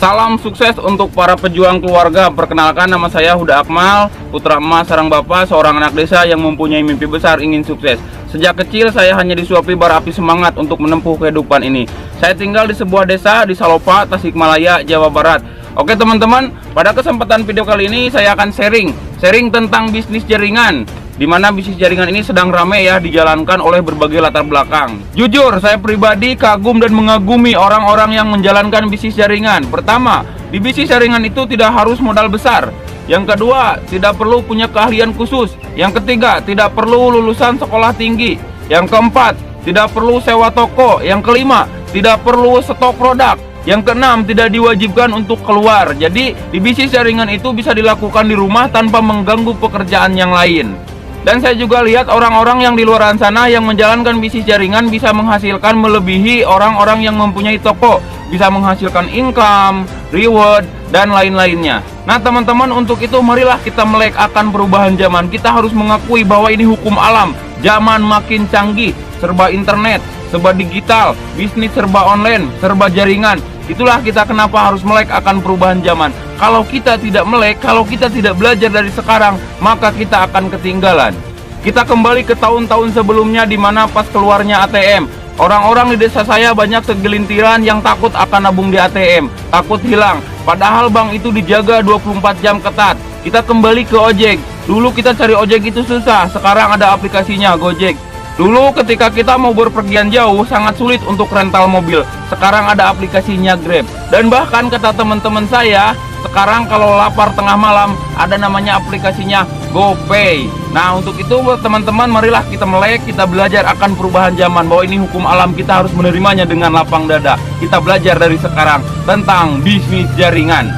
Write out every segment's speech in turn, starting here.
Salam sukses untuk para pejuang keluarga. Perkenalkan, nama saya Huda Akmal, putra emas sarang bapak, seorang anak desa yang mempunyai mimpi besar ingin sukses. Sejak kecil saya hanya disuapi bara api semangat untuk menempuh kehidupan ini. Saya tinggal di sebuah desa di Salopa, Tasikmalaya, Jawa Barat. Oke teman-teman, pada kesempatan video kali ini saya akan sharing tentang bisnis jaringan, di mana bisnis jaringan ini sedang ramai ya dijalankan oleh berbagai latar belakang. Jujur, saya pribadi kagum dan mengagumi orang-orang yang menjalankan bisnis jaringan. Pertama, di bisnis jaringan itu tidak harus modal besar. Yang kedua, tidak perlu punya keahlian khusus. Yang ketiga, tidak perlu lulusan sekolah tinggi. Yang keempat, tidak perlu sewa toko. Yang kelima, tidak perlu stok produk. Yang keenam, tidak diwajibkan untuk keluar. Jadi, di bisnis jaringan itu bisa dilakukan di rumah tanpa mengganggu pekerjaan yang lain. Dan saya juga lihat orang-orang yang di luar sana yang menjalankan bisnis jaringan bisa menghasilkan melebihi orang-orang yang mempunyai toko, bisa menghasilkan income, reward, dan lain-lainnya. Nah teman-teman, untuk itu marilah kita melek akan perubahan zaman. Kita harus mengakui bahwa ini hukum alam. Zaman makin canggih, serba internet, serba digital, bisnis serba online, serba jaringan. Itulah kita kenapa harus melek akan perubahan zaman. Kalau kita tidak melek, kalau kita tidak belajar dari sekarang, maka kita akan ketinggalan. Kita kembali ke tahun-tahun sebelumnya di mana pas keluarnya ATM. Orang-orang di desa saya banyak segelintiran yang takut akan nabung di ATM, takut hilang. Padahal bank itu dijaga 24 jam ketat. Kita kembali ke ojek. Dulu kita cari ojek itu susah, sekarang ada aplikasinya Gojek. Dulu ketika kita mau berpergian jauh sangat sulit untuk rental mobil. Sekarang ada aplikasinya Grab. Dan bahkan kata teman-teman saya, sekarang kalau lapar tengah malam ada namanya aplikasinya GoPay. Nah untuk itu teman-teman, marilah kita melek, kita belajar akan perubahan zaman, bahwa ini hukum alam, kita harus menerimanya dengan lapang dada. Kita belajar dari sekarang tentang bisnis jaringan.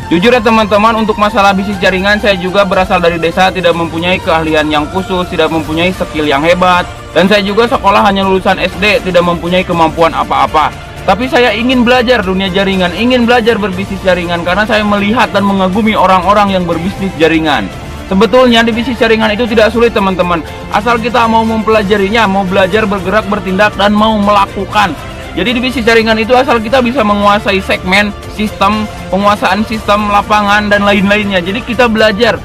Jujur ya teman-teman, untuk masalah bisnis jaringan saya juga berasal dari desa, tidak mempunyai keahlian yang khusus, tidak mempunyai skill yang hebat. Dan saya juga sekolah hanya lulusan SD, tidak mempunyai kemampuan apa-apa. Tapi saya ingin belajar dunia jaringan, ingin belajar berbisnis jaringan, karena saya melihat dan mengagumi orang-orang yang berbisnis jaringan. Sebetulnya di bisnis jaringan itu tidak sulit teman-teman, asal kita mau mempelajarinya, mau belajar, bergerak, bertindak, dan mau melakukan. Jadi di bisnis jaringan itu asal kita bisa menguasai segmen, sistem, penguasaan sistem, lapangan, dan lain-lainnya. Jadi kita belajar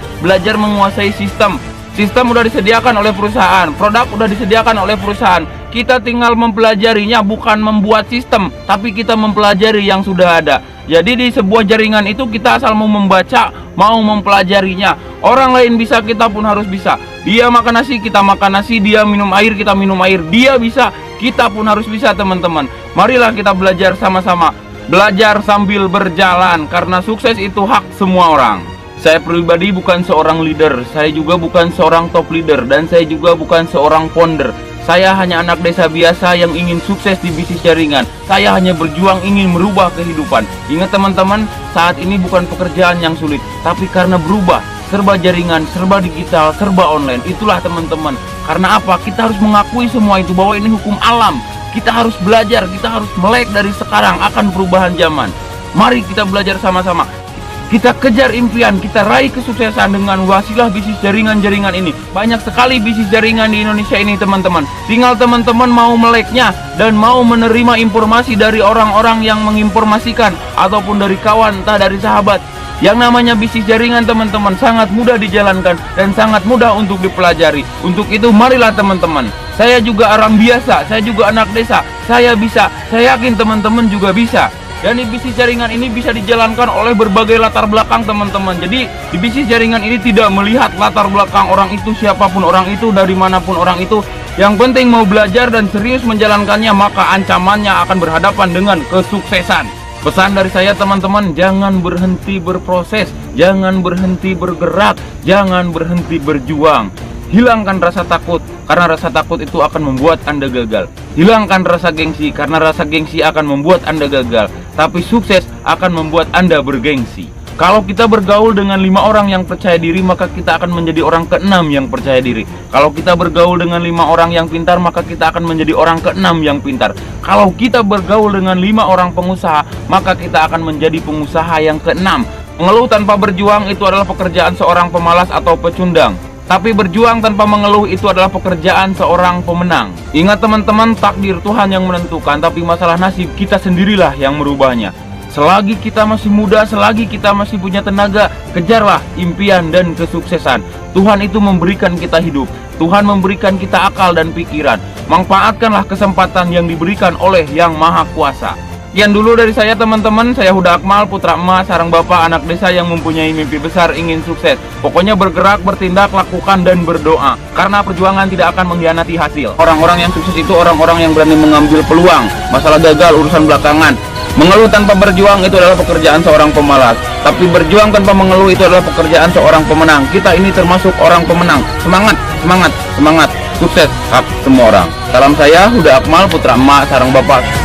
menguasai sistem. Sistem udah disediakan oleh perusahaan, produk udah disediakan oleh perusahaan. Kita tinggal mempelajarinya, bukan membuat sistem, tapi kita mempelajari yang sudah ada. Jadi di sebuah jaringan itu kita asal mau membaca, mau mempelajarinya. Orang lain bisa, kita pun harus bisa. Dia makan nasi, kita makan nasi. Dia minum air, kita minum air. Dia bisa, kita pun harus bisa teman-teman. Marilah kita belajar sama-sama. Belajar sambil berjalan, karena sukses itu hak semua orang. Saya pribadi bukan seorang leader, saya juga bukan seorang top leader, dan saya juga bukan seorang founder. Saya hanya anak desa biasa yang ingin sukses di bisnis jaringan. Saya hanya berjuang ingin merubah kehidupan. Ingat teman-teman, saat ini bukan pekerjaan yang sulit, tapi karena berubah, serba jaringan, serba digital, serba online. Itulah teman-teman. Karena apa? Kita harus mengakui semua itu, bahwa ini hukum alam. Kita harus belajar, kita harus melek dari sekarang akan perubahan zaman. Mari kita belajar sama-sama. Kita kejar impian, kita raih kesuksesan dengan wasilah bisnis jaringan-jaringan ini. Banyak sekali bisnis jaringan di Indonesia ini teman-teman. Tinggal teman-teman mau meleknya dan mau menerima informasi dari orang-orang yang menginformasikan, ataupun dari kawan, entah dari sahabat. Yang namanya bisnis jaringan teman-teman sangat mudah dijalankan dan sangat mudah untuk dipelajari. Untuk itu marilah teman-teman. Saya juga orang biasa, saya juga anak desa. Saya bisa, saya yakin teman-teman juga bisa. Dan di bisnis jaringan ini bisa dijalankan oleh berbagai latar belakang teman-teman. Jadi di bisnis jaringan ini tidak melihat latar belakang orang itu, siapapun orang itu, dari manapun orang itu. Yang penting mau belajar dan serius menjalankannya, maka ancamannya akan berhadapan dengan kesuksesan. Pesan dari saya teman-teman, jangan berhenti berproses, jangan berhenti bergerak, jangan berhenti berjuang. Hilangkan rasa takut, karena rasa takut itu akan membuat Anda gagal. Hilangkan rasa gengsi, karena rasa gengsi akan membuat Anda gagal. Tapi sukses akan membuat Anda bergengsi. Kalau kita bergaul dengan 5 orang yang percaya diri, maka kita akan menjadi orang ke-6 yang percaya diri. Kalau kita bergaul dengan 5 orang yang pintar, maka kita akan menjadi orang ke-6 yang pintar. Kalau kita bergaul dengan 5 orang pengusaha, maka kita akan menjadi pengusaha yang ke-6. Mengeluh tanpa berjuang itu adalah pekerjaan seorang pemalas atau pecundang. Tapi berjuang tanpa mengeluh itu adalah pekerjaan seorang pemenang. Ingat teman-teman, takdir Tuhan yang menentukan, tapi masalah nasib kita sendirilah yang merubahnya. Selagi kita masih muda, selagi kita masih punya tenaga, kejarlah impian dan kesuksesan. Tuhan itu memberikan kita hidup. Tuhan memberikan kita akal dan pikiran. Manfaatkanlah kesempatan yang diberikan oleh Yang Maha Kuasa. Sekian dulu dari saya teman-teman. Saya Huda Akmal, putra emas, sarang bapak, anak desa yang mempunyai mimpi besar, ingin sukses. Pokoknya bergerak, bertindak, lakukan, dan berdoa. Karena perjuangan tidak akan mengkhianati hasil. Orang-orang yang sukses itu orang-orang yang berani mengambil peluang. Masalah gagal urusan belakangan. Mengeluh tanpa berjuang itu adalah pekerjaan seorang pemalas. Tapi berjuang tanpa mengeluh itu adalah pekerjaan seorang pemenang. Kita ini termasuk orang pemenang. Semangat, semangat, semangat. Sukses hak semua orang. Salam saya Huda Akmal, putra emak, sarang bapak.